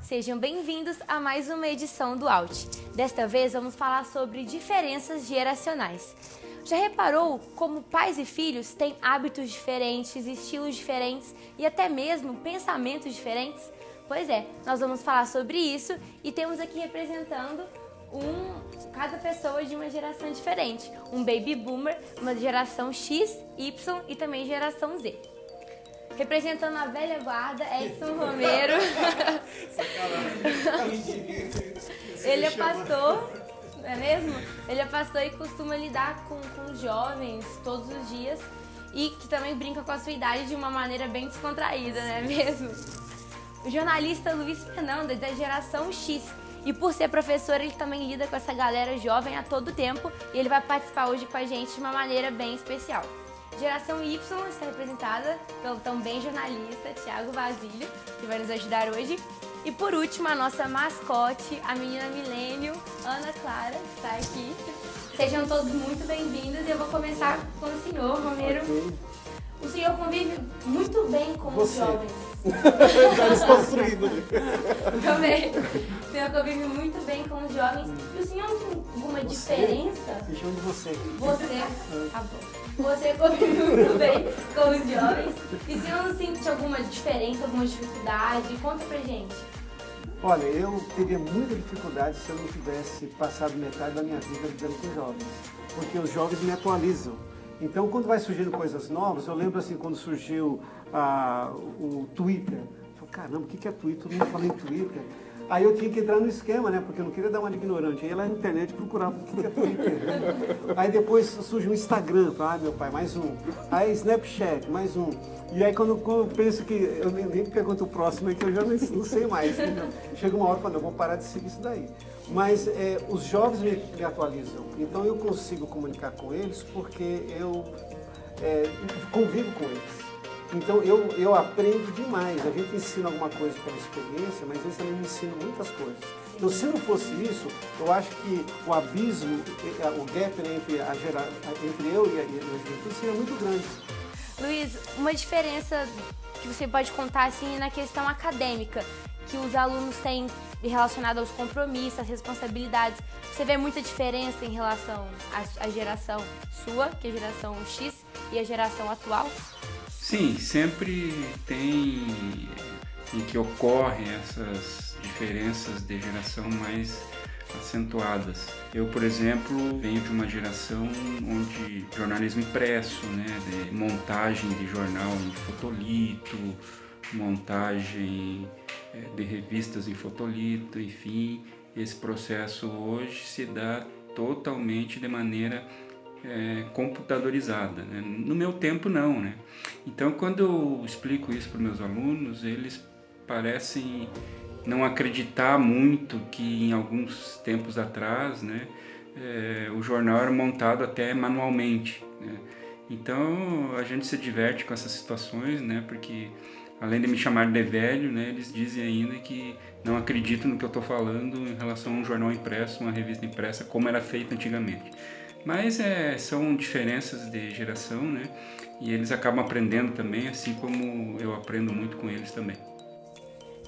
Sejam bem-vindos a mais uma edição do Out. Desta vez vamos falar sobre diferenças geracionais. Já reparou como pais e filhos têm hábitos diferentes, estilos diferentes e até mesmo pensamentos diferentes? Pois é, nós vamos falar sobre isso e temos aqui representando cada pessoa de uma geração diferente. Um baby boomer, uma geração X, Y e também geração Z. Representando a velha guarda, Edson Romero. Ele é pastor, não é mesmo? Ele é pastor e costuma lidar com os jovens todos os dias e que também brinca com a sua idade de uma maneira bem descontraída, não é mesmo? O jornalista Luiz Fernandes é da geração X e por ser professor ele também lida com essa galera jovem a todo tempo e ele vai participar hoje com a gente de uma maneira bem especial. Geração Y está representada pelo também jornalista Thiago Basílio, que vai nos ajudar hoje. E por último, a nossa mascote, a menina milênio, Ana Clara, que está aqui. Sejam todos muito bem-vindos e eu vou começar com o senhor, Romero. Okay. O senhor convive muito bem com os jovens. Já desconstruído. Também. O senhor convive muito bem com os jovens. E o senhor tem alguma diferença? Me chamo de você. Você? Tá bom. Você convive muito bem com os jovens. E se eu não sente alguma diferença, alguma dificuldade, conta pra gente. Olha, eu teria muita dificuldade se eu não tivesse passado metade da minha vida lidando com jovens. Porque os jovens me atualizam. Então, quando vai surgindo coisas novas, eu lembro assim, quando surgiu o Twitter. Eu falei, caramba, o que é Twitter? Todo mundo fala em Twitter. Aí eu tinha que entrar no esquema, né? Porque eu não queria dar uma de ignorante. Aí lá na internet procurava o que é Twitter. Aí depois surgiu o Instagram. Ah, meu pai, mais um. Aí Snapchat, mais um. E aí quando eu penso que eu nem pergunto o próximo, é que eu já não sei mais. Né? Chega uma hora e falo, eu vou parar de seguir isso daí. Mas os jovens me atualizam. Então eu consigo comunicar com eles porque eu convivo com eles. Então eu aprendo demais, a gente ensina alguma coisa pela experiência, mas eles também me ensinam muitas coisas. Então se não fosse isso, eu acho que o abismo, o gap entre eu e a juventude seria muito grande. Luiz, uma diferença que você pode contar assim na questão acadêmica, que os alunos têm relacionado aos compromissos, às responsabilidades. Você vê muita diferença em relação à geração sua, que é a geração X, e a geração atual? Sim, sempre tem em que ocorrem essas diferenças de geração mais acentuadas. Eu, por exemplo, venho de uma geração onde jornalismo impresso, né, de montagem de jornal em fotolito, montagem de revistas em fotolito, enfim, esse processo hoje se dá totalmente de maneira computadorizada, né? No meu tempo não, né? Então quando eu explico isso para os meus alunos, eles parecem não acreditar muito que em alguns tempos atrás, né, o jornal era montado até manualmente, né? Então a gente se diverte com essas situações, né, porque além de me chamar de velho, né, eles dizem ainda que não acreditam no que eu estou falando em relação a um jornal impresso, uma revista impressa, como era feito antigamente. Mas são diferenças de geração, né? E eles acabam aprendendo também, assim como eu aprendo muito com eles também.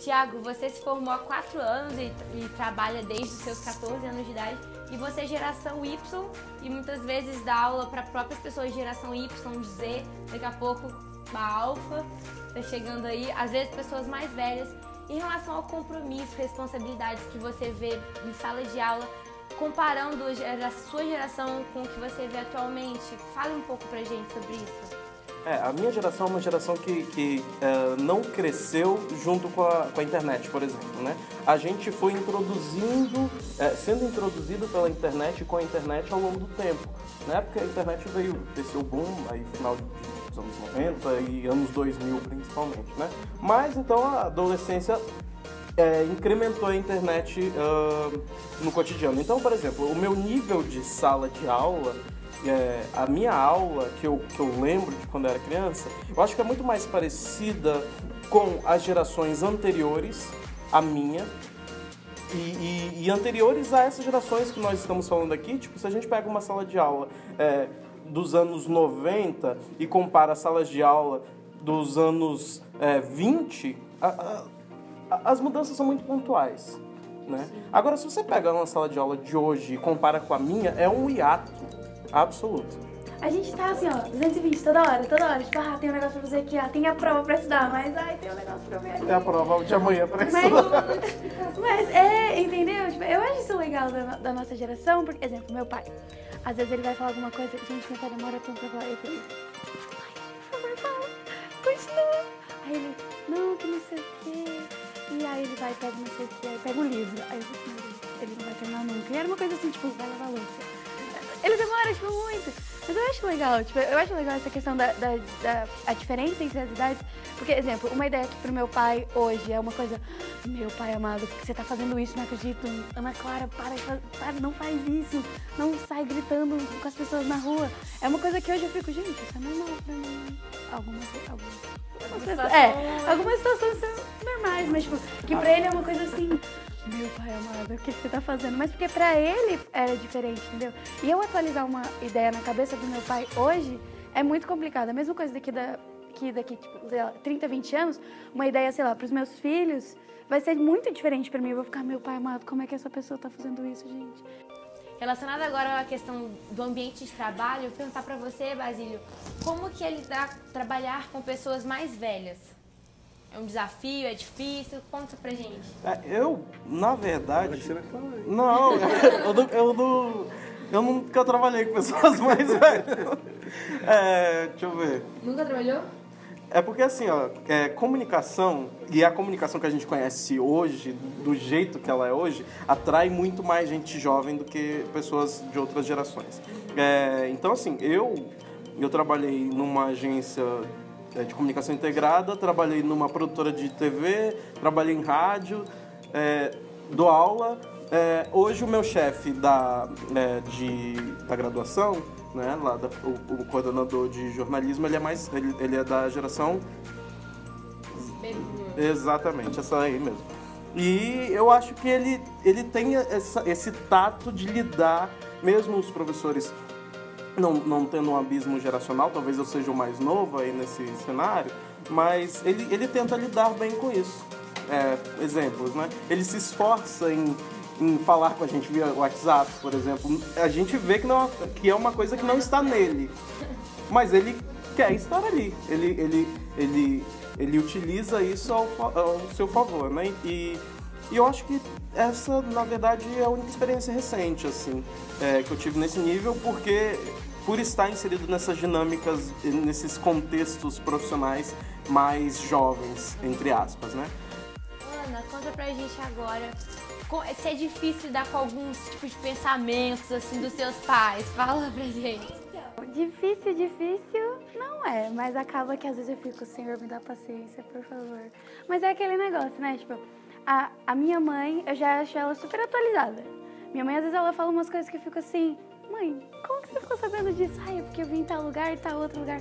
Tiago, você se formou há 4 anos e trabalha desde os seus 14 anos de idade. E você é geração Y e muitas vezes dá aula para próprias pessoas de geração Y, de Z, daqui a pouco a Alfa, tá chegando aí, às vezes pessoas mais velhas. Em relação ao compromisso, responsabilidades que você vê em sala de aula, comparando a sua geração com o que você vê atualmente, fale um pouco pra gente sobre isso. A minha geração é uma geração que não cresceu junto com a internet, por exemplo, né? A gente foi sendo introduzido pela internet e com a internet ao longo do tempo. Na época a internet veio ter seu boom, aí final dos anos 90 e anos 2000 principalmente, né? Mas então a adolescência incrementou a internet no cotidiano. Então, por exemplo, o meu nível de sala de aula, a minha aula que eu lembro de quando eu era criança, eu acho que é muito mais parecida com as gerações anteriores à minha e anteriores a essas gerações que nós estamos falando aqui. Tipo, se a gente pega uma sala de aula dos anos 90 e compara as salas de aula dos anos 20, as mudanças são muito pontuais, né? Agora, se você pega uma sala de aula de hoje e compara com a minha, é um hiato absoluto. A gente tá assim, ó, 220 toda hora. Tipo, tem um negócio pra fazer aqui, tem a prova pra estudar, mas tem um negócio pra ver aqui. É a prova de amanhã pra estudar. Mas entendeu? Tipo, eu acho isso legal da nossa geração, porque, exemplo, meu pai, às vezes ele vai falar alguma coisa, gente, meu pai demora tanto pra falar, eu fico, por favor, fala, continua. Aí ele, não, que não sei o quê. E aí ele vai, pega não sei o quê, aí pega um livro. Aí eu fico, meu Deus, ele não vai terminar nunca. E era uma coisa assim, tipo, vai lavar louça. Ele demora, tipo, muito. Mas eu acho legal, tipo, essa questão da diferença entre as idades. Porque, exemplo, uma ideia que pro meu pai hoje é uma coisa, meu pai amado, por que você tá fazendo isso? Não acredito. Ana Clara, para, não faz isso. Não sai gritando com as pessoas na rua. É uma coisa que hoje eu fico, gente, isso é normal pra mim. Algumas situações são normais, mas tipo, que pra ele é uma coisa assim, meu pai amado, o que você tá fazendo? Mas porque pra ele era diferente, entendeu? E eu atualizar uma ideia na cabeça do meu pai hoje é muito complicado. A mesma coisa daqui, tipo, sei lá, 30, 20 anos, uma ideia, sei lá, pros meus filhos, vai ser muito diferente pra mim. Eu vou ficar, meu pai amado, como é que essa pessoa tá fazendo isso, gente? Relacionado agora à questão do ambiente de trabalho, eu vou perguntar pra você, Basílio, como que é trabalhar com pessoas mais velhas? É um desafio? É difícil? Conta pra gente. Eu, na verdade... Você vai falar aí. Não, eu nunca trabalhei com pessoas mais velhas. Deixa eu ver. Nunca trabalhou? É porque assim, ó, comunicação, e a comunicação que a gente conhece hoje, do jeito que ela é hoje, atrai muito mais gente jovem do que pessoas de outras gerações. Então assim, eu trabalhei numa agência de comunicação integrada, trabalhei numa produtora de TV, trabalhei em rádio, dou aula. Hoje o meu chefe da graduação, né, lá o coordenador de jornalismo, ele é da geração... Exatamente, essa aí mesmo. E eu acho que ele tem esse tato de lidar, mesmo os professores não tendo um abismo geracional, talvez eu seja o mais novo aí nesse cenário, mas ele tenta lidar bem com isso. Exemplos, né? Ele se esforça em falar com a gente via WhatsApp, por exemplo. A gente vê que é uma coisa que não está nele, mas ele quer estar ali. Ele utiliza isso ao seu favor, né? E eu acho que essa, na verdade, é a única experiência recente, assim, que eu tive nesse nível, porque por estar inserido nessas dinâmicas, nesses contextos profissionais mais jovens, entre aspas, né? Ana, conta pra gente agora se é difícil lidar com alguns tipos de pensamentos, assim, dos seus pais. Fala pra gente. Difícil não é, mas acaba que às vezes eu fico, Senhor, me dá paciência, por favor. Mas é aquele negócio, né? Tipo, a minha mãe, eu já acho ela super atualizada. Minha mãe, às vezes, ela fala umas coisas que eu fico assim, mãe, como que você ficou sabendo disso? É porque eu vim em tal lugar e tal outro lugar.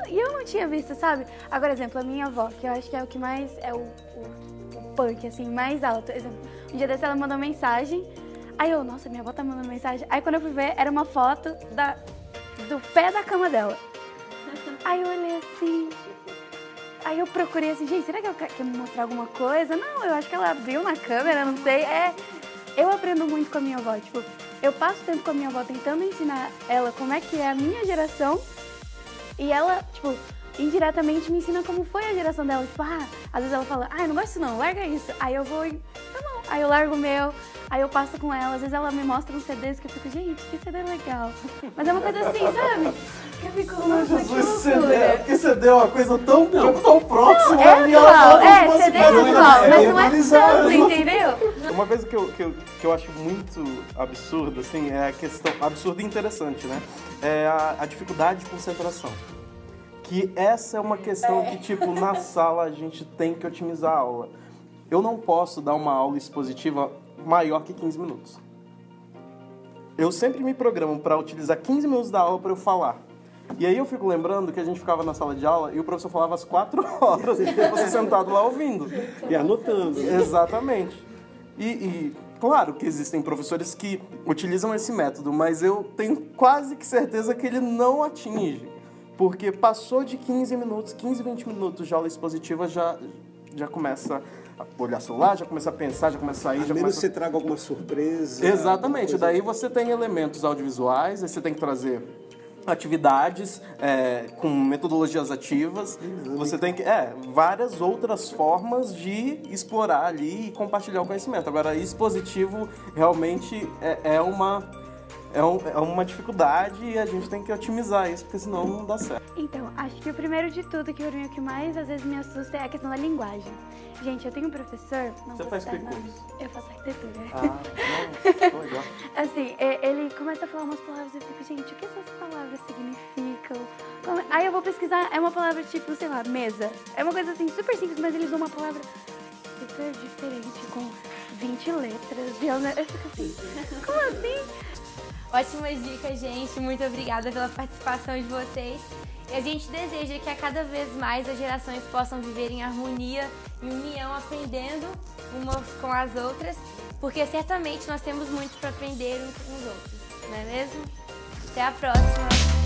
E eu não tinha visto, sabe? Agora, exemplo, a minha avó, que eu acho que é o que mais é o punk, assim, mais alto. Exemplo, um dia desse ela mandou mensagem, aí eu, nossa, minha avó tá mandando mensagem. Aí quando eu fui ver, era uma foto do pé da cama dela. Aí eu olhei assim, aí eu procurei assim, gente, será que ela quer me mostrar alguma coisa? Não, eu acho que ela abriu na câmera, não sei. Eu aprendo muito com a minha avó, tipo, eu passo tempo com a minha avó tentando ensinar ela como é que é a minha geração e ela, tipo, indiretamente me ensina como foi a geração dela. Tipo, às vezes ela fala, eu não gosto disso não, larga isso. Aí eu vou e, tá bom. Aí eu largo o meu, aí eu passo com ela. Às vezes ela me mostra uns CDs que eu fico, gente, que CD legal. Mas é uma coisa assim, sabe? Que eu fico, nossa, que loucura. Porque CD é uma coisa tão próxima. CD é atual, mas não é tanto, entendeu? Uma coisa que eu acho muito absurda, assim, é a questão, absurda e interessante, né? É a dificuldade de concentração. Que essa é uma questão que, tipo, na sala a gente tem que otimizar a aula. Eu não posso dar uma aula expositiva maior que 15 minutos. Eu sempre me programo para utilizar 15 minutos da aula para eu falar. E aí eu fico lembrando que a gente ficava na sala de aula e o professor falava às 4 horas e você sentado lá ouvindo. E anotando. Exatamente. E claro que existem professores que utilizam esse método, mas eu tenho quase que certeza que ele não atinge. Porque passou de 15 minutos, 15, 20 minutos de aula expositiva, já já começa a olhar o celular, já começa a pensar, já começa a sair, A já menos começa... você traga alguma surpresa. Exatamente, alguma coisa. daí você tem elementos audiovisuais, aí você tem que trazer atividades com metodologias ativas, você tem que várias outras formas de explorar ali e compartilhar o conhecimento. Agora, expositivo realmente é uma dificuldade e a gente tem que otimizar isso, porque senão não dá certo. Então, acho que o primeiro de tudo, que pra mim o que mais às vezes me assusta é a questão da linguagem. Gente, eu tenho um professor... Não Você vou faz citar que nome. curso? Eu faço arquitetura. Nossa, legal. Assim, ele começa a falar umas palavras e eu fico, gente, o que essas palavras significam? Aí eu vou pesquisar, é uma palavra tipo, sei lá, mesa. É uma coisa assim, super simples, mas eles usam uma palavra super diferente, com 20 letras. E eu fico assim, como assim? Ótimas dicas, gente. Muito obrigada pela participação de vocês. E a gente deseja que a cada vez mais as gerações possam viver em harmonia, em união, aprendendo umas com as outras, porque certamente nós temos muito para aprender uns com os outros, não é mesmo? Até a próxima!